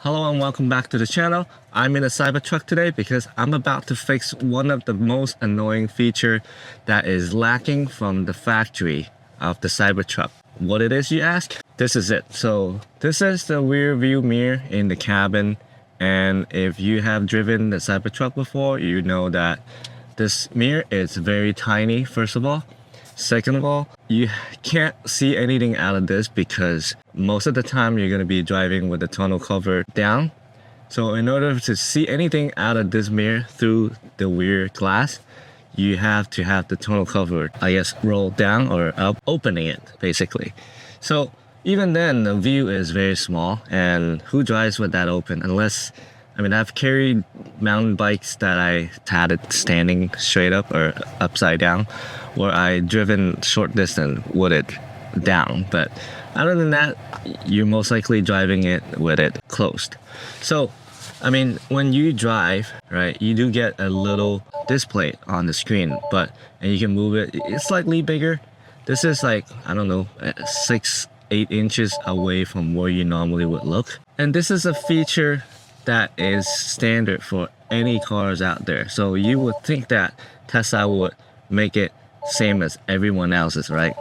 Hello and welcome back to the channel. I'm in a Cybertruck today because I'm about to fix one of the most annoying feature that is lacking from the factory of the Cybertruck. What it is, you ask? This is it. So this is the rear view mirror in the cabin, and if you have driven the Cybertruck before, you know that this mirror is very tiny, first of all. Second of all, you can't see anything out of this because most of the time you're going to be driving with the tonneau cover down. So in order to see anything out of this mirror through the rear glass, you have to have the tonneau cover, I guess, rolled down or up, opening it basically. So even then, the view is very small, and who drives with that open? Unless, I mean, I've carried mountain bikes that I had it standing straight up or upside down, or I driven short distance with it down. But other than that, you're most likely driving it with it closed. So, I mean, when you drive, right, you do get a little display on the screen, and you can move it. It's slightly bigger. This is like, I don't know, 6-8 inches away from where you normally would look. And this is a feature that is standard for any cars out there. So you would think that Tesla would make it same as everyone else's, right?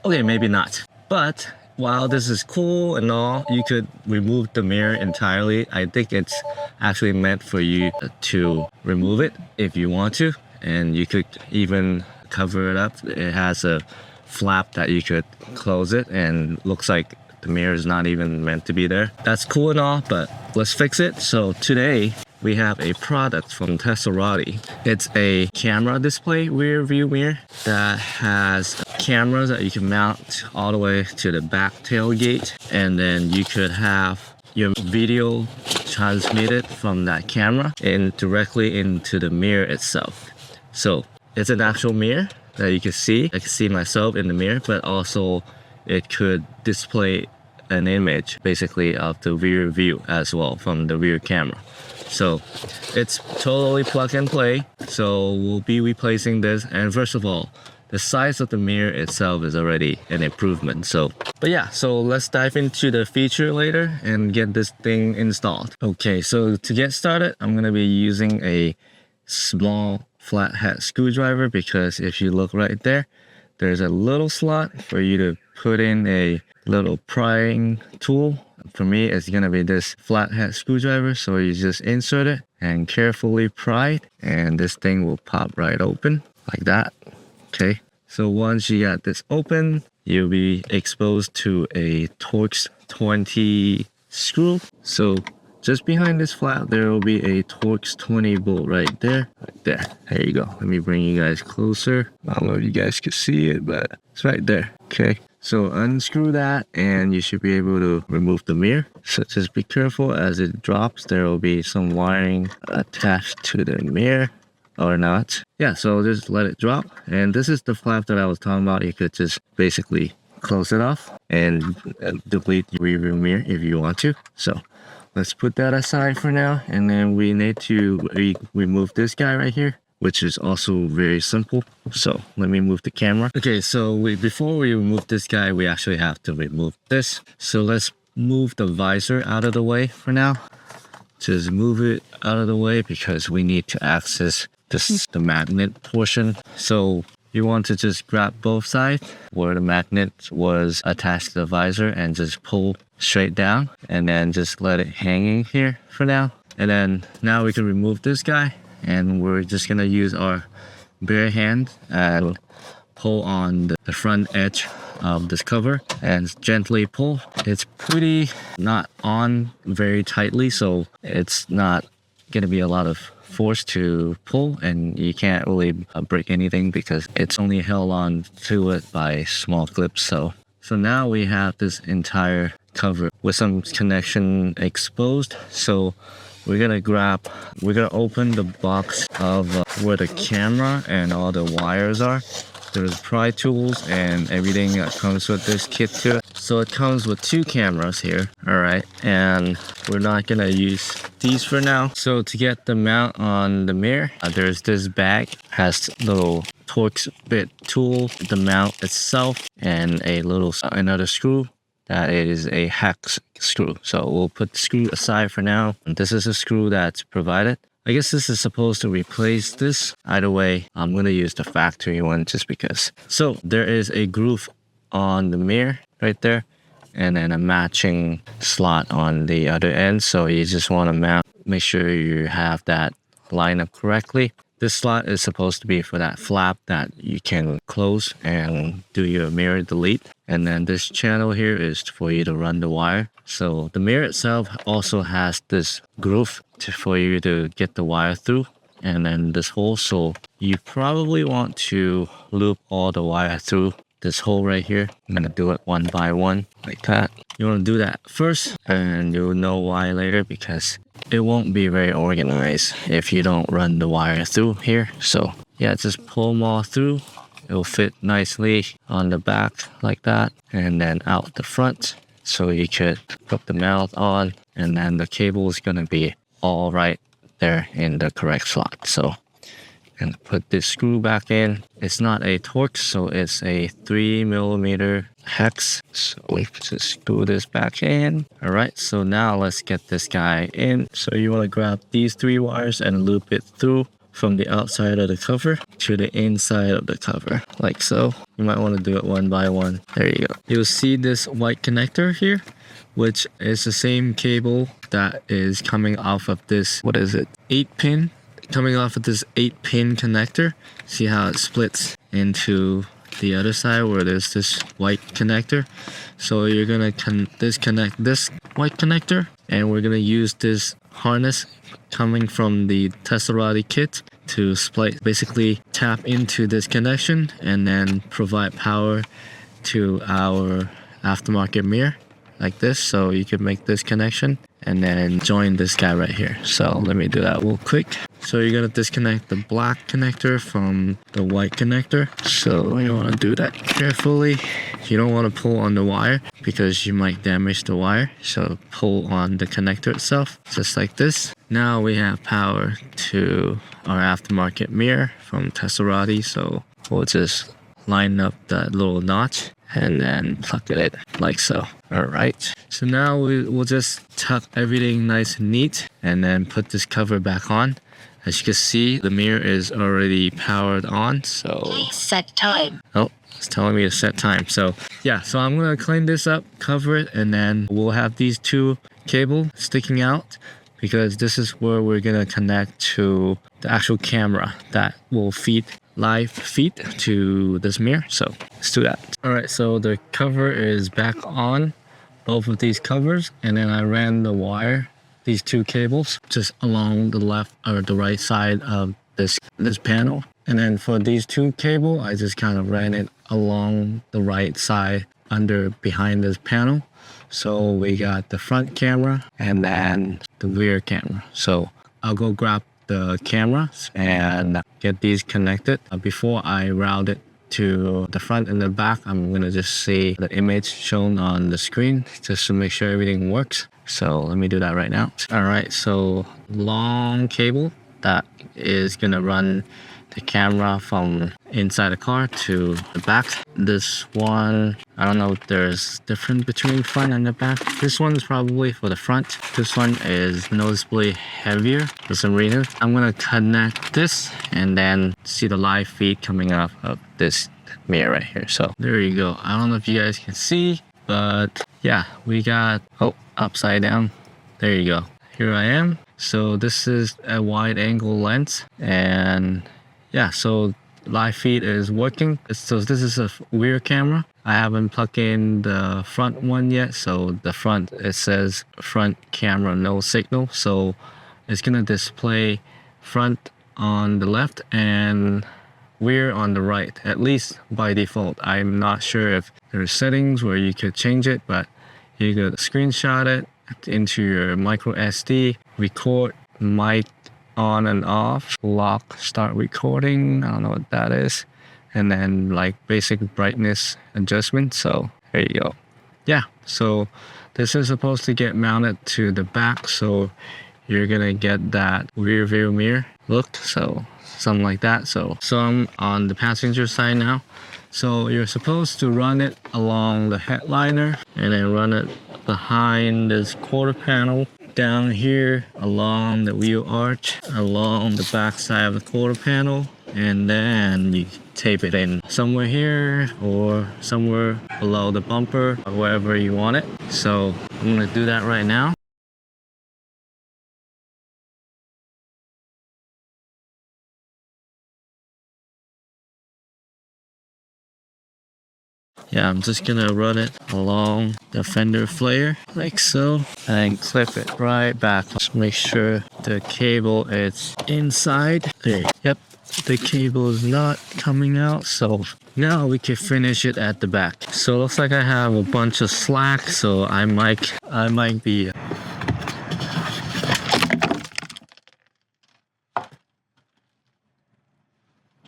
Okay, maybe not. But while this is cool and all, you could remove the mirror entirely. I think it's actually meant for you to remove it if you want to, and you could even cover it up. It has a flap that you could close it, and looks like the mirror is not even meant to be there. That's cool and all, but let's fix it. So today we have a product from Tesla. It's a camera display rear view mirror that has cameras that you can mount all the way to the back tailgate, and then you could have your video transmitted from that camera and directly into the mirror itself. So it's an actual mirror that you can see. I can see myself in the mirror, but also it could display an image basically of the rear view as well from the rear camera. So it's totally plug and play. So we'll be replacing this, and first of all, the size of the mirror itself is already an improvement. But yeah, so let's dive into the feature later and get this thing installed. Okay, so to get started, I'm gonna be using a small flathead screwdriver, because if you look right there, there's a little slot for you to put in a little prying tool. For me, it's gonna be this flathead screwdriver. So you just insert it and carefully pry it, and this thing will pop right open like that. Okay, so once you got this open, you'll be exposed to a Torx 20 screw. So just behind this flap, there will be a Torx 20 bolt right there. There you go. Let me bring you guys closer. I don't know if you guys can see it, but it's right there. Okay, so unscrew that and you should be able to remove the mirror. So just be careful as it drops. There will be some wiring attached to the mirror or not. Yeah, so just let it drop. And this is the flap that I was talking about. You could just basically close it off and delete your rear view mirror if you want to. So let's put that aside for now, and then we need to remove this guy right here, which is also very simple. So let me move the camera. Okay, so before we remove this guy, we actually have to remove this. So let's move the visor out of the way for now. Just move it out of the way because we need to access the magnet portion. So you want to just grab both sides where the magnet was attached to the visor and just pull straight down, and then just let it hanging here for now. And then now we can remove this guy, and we're just gonna use our bare hand and pull on the front edge of this cover and gently pull. It's pretty not on very tightly, so it's not gonna be a lot of force to pull, and you can't really break anything because it's only held on to it by small clips. So now we have this entire cover with some connection exposed. So we're gonna open the box of where the camera and all the wires are. There's pry tools and everything that comes with this kit too. So it comes with 2 cameras here, all right, and we're not gonna use these for now. So to get the mount on the mirror, there's this bag, has little Torx bit tool, the mount itself, and another screw that it is a hex screw. So we'll put the screw aside for now. And this is a screw that's provided. I guess this is supposed to replace this. Either way, I'm going to use the factory one just because. So there is a groove on the mirror right there, and then a matching slot on the other end. So you just want to mount, make sure you have that lined up correctly. This slot is supposed to be for that flap that you can close and do your mirror delete. And then this channel here is for you to run the wire. So the mirror itself also has this groove for you to get the wire through. And then this hole, so you probably want to loop all the wire through this hole right here. I'm gonna do it one by one like that. You want to do that first, and you'll know why later, because it won't be very organized if you don't run the wire through here. So yeah, just pull them all through. It'll fit nicely on the back like that, and then out the front. So you could put the mount on, and then the cable is gonna be all right there in the correct slot. So and put this screw back in. It's not a Torx, so it's a 3mm hex. So we just screw this back in. All right, so now let's get this guy in. So you want to grab these 3 wires and loop it through from the outside of the cover to the inside of the cover, like so. You might want to do it one by one. There you go. You'll see this white connector here, which is the same cable that is coming off of this, 8-pin. Coming off of this 8-pin connector. See how it splits into the other side where there's this white connector. So you're gonna disconnect this white connector, and we're gonna use this harness coming from the Tesserati kit to basically tap into this connection and then provide power to our aftermarket mirror like this. So you could make this connection and then join this guy right here. So let me do that real quick. So you're gonna disconnect the black connector from the white connector. So you wanna do that carefully. You don't wanna pull on the wire because you might damage the wire. So pull on the connector itself, just like this. Now we have power to our aftermarket mirror from Tesserati. So we'll just line up that little notch and then plug it in like so. All right, so now we'll just tuck everything nice and neat and then put this cover back on. As you can see, the mirror is already powered on. So set time. Oh, it's telling me to set time. So yeah, so I'm gonna clean this up, cover it, and then we'll have these 2 cables sticking out, because this is where we're gonna connect to the actual camera that will live feed to this mirror. So let's do that. All right, so the cover is back on, both of these covers, and then I ran the wire, these 2 cables, just along the left or the right side of this panel. And then for these 2 cables, I just kind of ran it along the right side behind this panel. So we got the front camera and then the rear camera. So I'll go grab the cameras and get these connected. Before I route it to the front and the back, I'm gonna just see the image shown on the screen just to make sure everything works. So let me do that right now. All right, so long cable that is gonna run the camera from inside the car to the back. This one, I don't know if there's difference between front and the back. This one is probably for the front. This one is noticeably heavier for some reason. I'm gonna connect this and then see the live feed coming off of this mirror right here. So there you go. I don't know if you guys can see, but yeah, we got, upside down. There you go. Here I am. So this is a wide angle lens, and yeah, so live feed is working. So this is a rear camera. I haven't plugged in the front one yet. So the front, it says front camera no signal. So it's gonna display front on the left and rear on the right, at least by default. I'm not sure if there's settings where you could change it, but you could screenshot it into your micro SD, record mic on and off, lock, start recording. I don't know what that is. And then like basic brightness adjustment. So there you go. Yeah, so this is supposed to get mounted to the back. So you're gonna get that rear view mirror look. So something like that. So I'm on the passenger side now. So you're supposed to run it along the headliner and then run it behind this quarter panel, down here along the wheel arch, along the back side of the quarter panel, and then you tape it in somewhere here or somewhere below the bumper or wherever you want it. So I'm gonna do that right now. Yeah, I'm just gonna run it along the fender flare like so and clip it right back. Just make sure the cable is inside. There. Yep, the cable is not coming out, so now we can finish it at the back. So it looks like I have a bunch of slack, so I might be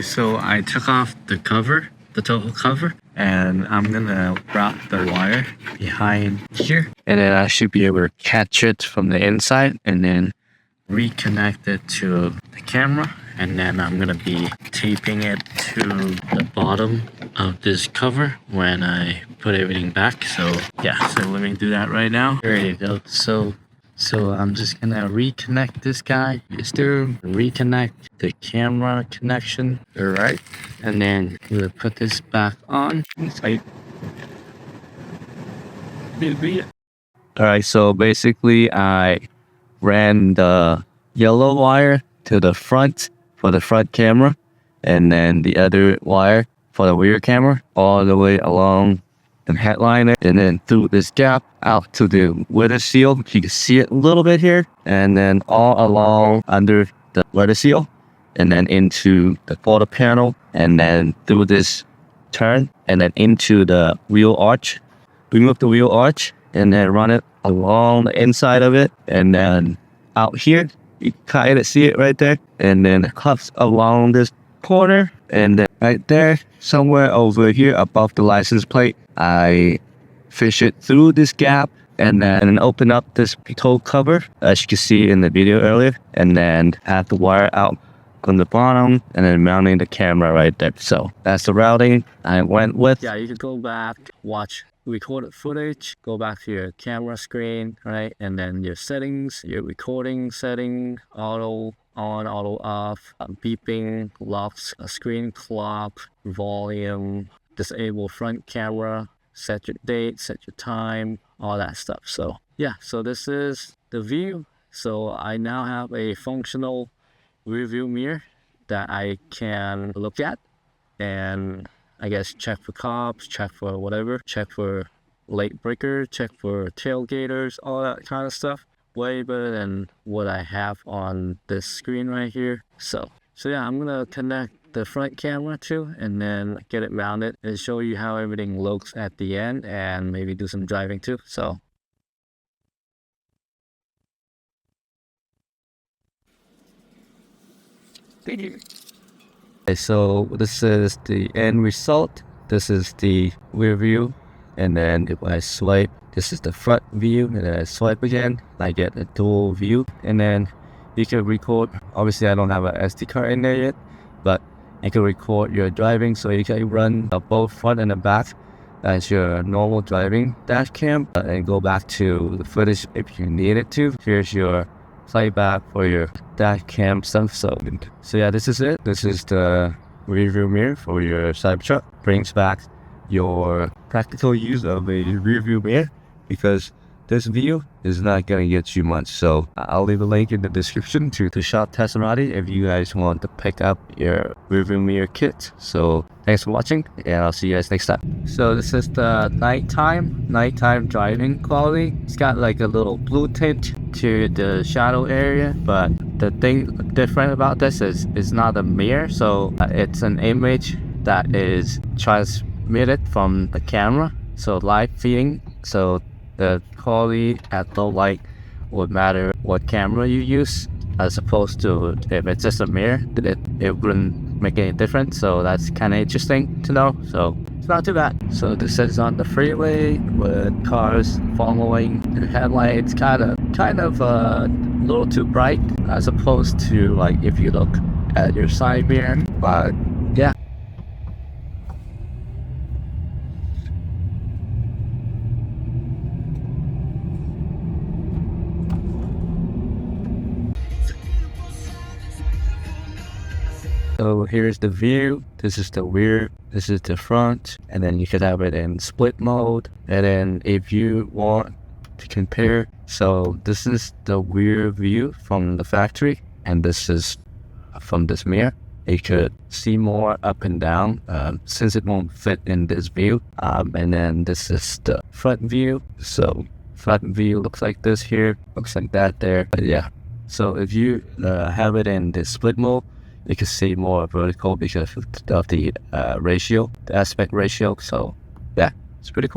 so I took off the cover, the total cover, and I'm gonna wrap the wire behind here, and then I should be able to catch it from the inside and then reconnect it to the camera, and then I'm gonna be taping it to the bottom of this cover when I put everything back. So yeah, so let me do that right now. There you go. So I'm just gonna reconnect this guy, reconnect the camera connection, all right? And then we'll put this back on. All right, so basically I ran the yellow wire to the front for the front camera, and then the other wire for the rear camera all the way along the headliner, and then through this gap out to the weather seal. You can see it a little bit here, and then all along under the weather seal, and then into the quarter panel, and then through this turn, and then into the wheel arch. Remove the wheel arch and then run it along the inside of it, and then out here you kind of see it right there, and then it cups along this corner, and then right there somewhere over here above the license plate, I fish it through this gap and then open up this toe cover as you can see in the video earlier, and then have the wire out from the bottom and then mounting the camera right there. So that's the routing I went with. Yeah, you could go back, watch recorded footage, go back to your camera screen, right? And then your settings, your recording setting, auto on, auto off, beeping, locks, screen clock, volume, disable front camera, set your date, set your time, all that stuff. So yeah, so this is the view. So I now have a functional rear view mirror that I can look at and I guess check for cops, check for whatever, check for late breaker, check for tailgaters, all that kind of stuff. Way better than what I have on this screen right here. So yeah, I'm gonna connect the front camera too, and then get it mounted and show you how everything looks at the end, and maybe do some driving too. So okay, so this is the end result. This is the rear view, and then if I swipe, this is the front view, and then I swipe again, I get a dual view, and then you can record. Obviously I don't have an SD card in there yet, but you can record your driving, so you can run both front and the back as your normal driving dash cam, and go back to the footage if you need it to. Here's your playback for your dash cam stuff. So yeah, this is it. This is the rear view mirror for your Cybertruck. Brings back your practical use of a rear view mirror, because this view is not gonna get you much. So I'll leave a link in the description to the Shop Testimony if you guys want to pick up your rear view mirror kit. So thanks for watching, and I'll see you guys next time. So this is the nighttime driving quality. It's got like a little blue tint to the shadow area, but the thing different about this is it's not a mirror, so it's an image that is transmitted from the camera, so live feeding. So the quality at low light would matter what camera you use, as opposed to if it's just a mirror, it wouldn't make any difference. So that's kind of interesting to know. So it's not too bad. So this is on the freeway with cars following the headlights, kind of a little too bright, as opposed to like if you look at your side mirror. But yeah. So here's the view, this is the rear, this is the front, and then you could have it in split mode. And then if you want to compare, so this is the rear view from the factory, and this is from this mirror. You could see more up and down since it won't fit in this view. And then this is the front view. So front view looks like this here, looks like that there. But yeah, so if you have it in the split mode, you can see more vertical because of the ratio, the aspect ratio. So yeah, it's pretty cool.